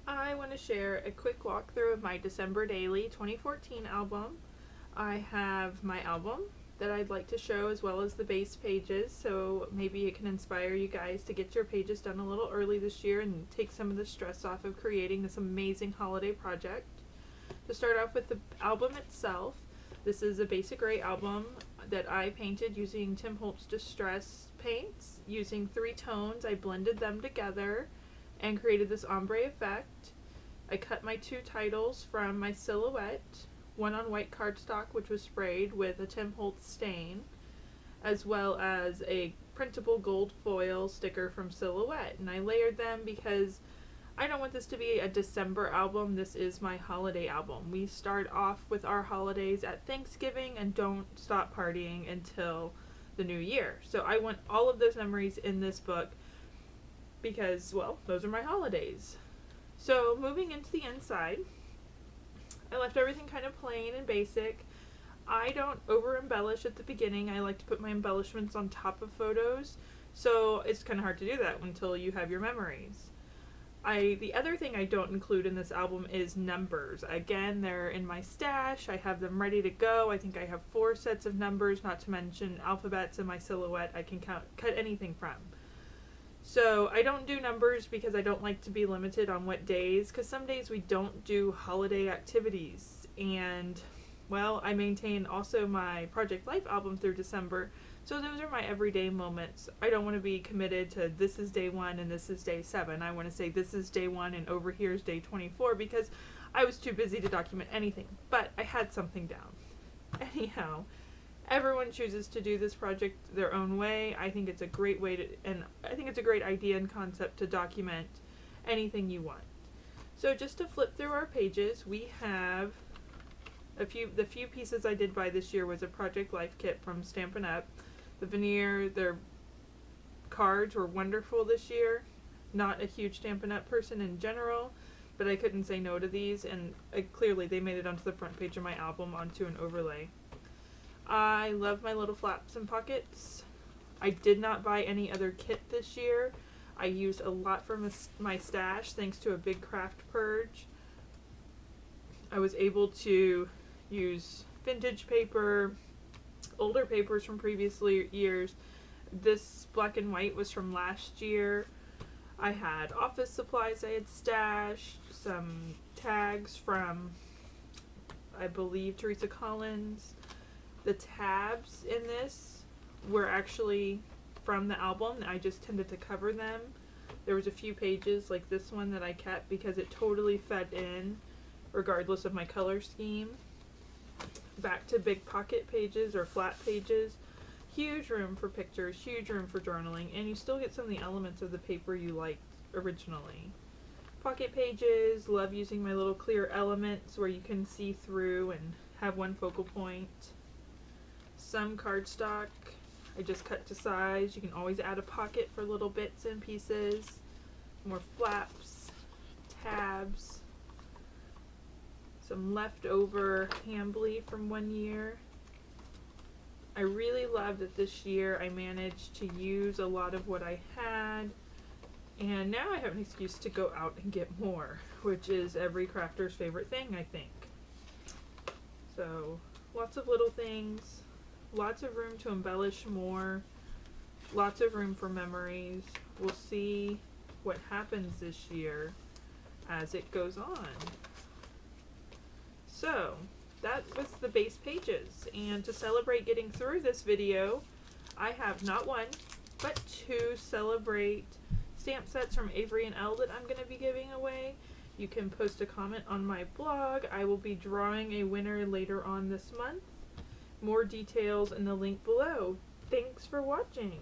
I want to share a quick walkthrough of my December Daily 2014 album. I have my album that I'd like to show as well as the base pages, so maybe it can inspire you guys to get your pages done a little early this year and take some of the stress off of creating this amazing holiday project. To start off with the album itself, this is a basic gray album that I painted using Tim Holtz Distress paints. Using 3 tones, I blended them together and created this ombre effect. I cut my 2 titles from my silhouette, one on white cardstock which was sprayed with a Tim Holtz stain, as well as a printable gold foil sticker from Silhouette. And I layered them because I don't want this to be a December album. This is my holiday album. We start off with our holidays at Thanksgiving and don't stop partying until the new year. So I want all of those memories in this book because, well, those are my holidays. So moving into the inside, I left everything kind of plain and basic. I don't over embellish at the beginning. I like to put my embellishments on top of photos, so it's kind of hard to do that until you have your memories. The other thing I don't include in this album is numbers. Again, they're in my stash. I have them ready to go. I think I have 4 sets of numbers, not to mention alphabets in my silhouette I can cut anything from. So I don't do numbers because I don't like to be limited on what days, because some days we don't do holiday activities. And, well, I maintain also my Project Life album through December, so those are my everyday moments. I don't want to be committed to this is day 1 and this is day 7. I want to say this is day 1 and over here is day 24 because I was too busy to document anything, but I had something down. Anyhow, everyone chooses to do this project their own way. I think it's a great way to, and I think it's a great idea and concept to document anything you want. So just to flip through our pages, we have the few pieces I did buy this year was a Project Life kit from Stampin' Up. The veneer, their cards were wonderful this year. Not a huge Stampin' Up person in general, but I couldn't say no to these, and clearly they made it onto the front page of my album onto an overlay. I love my little flaps and pockets. I did not buy any other kit this year. I used a lot from my stash thanks to a big craft purge. I was able to use vintage paper, older papers from previous years. This black and white was from last year. I had office supplies I had stashed, some tags from, I believe, Teresa Collins. The tabs in this were actually from the album. I just tended to cover them. There was a few pages like this one that I kept because it totally fed in regardless of my color scheme. Back to big pocket pages or flat pages. Huge room for pictures, huge room for journaling, and you still get some of the elements of the paper you liked originally. Pocket pages, love using my little clear elements where you can see through and have one focal point. Some cardstock I just cut to size. You can always add a pocket for little bits and pieces. More flaps, tabs. Some leftover hand bleed from one year. I really love that this year I managed to use a lot of what I had, and now I have an excuse to go out and get more, which is every crafter's favorite thing, I think. So lots of little things, lots of room to embellish more, lots of room for memories. We'll see what happens this year as it goes on. So that was the base pages, and to celebrate getting through this video, I have not 1 but 2 Celebrate stamp sets from Avery and Elle that I'm going to be giving away. You can post a comment on my blog. I will be drawing a winner later on this month. More details in the link below. Thanks for watching.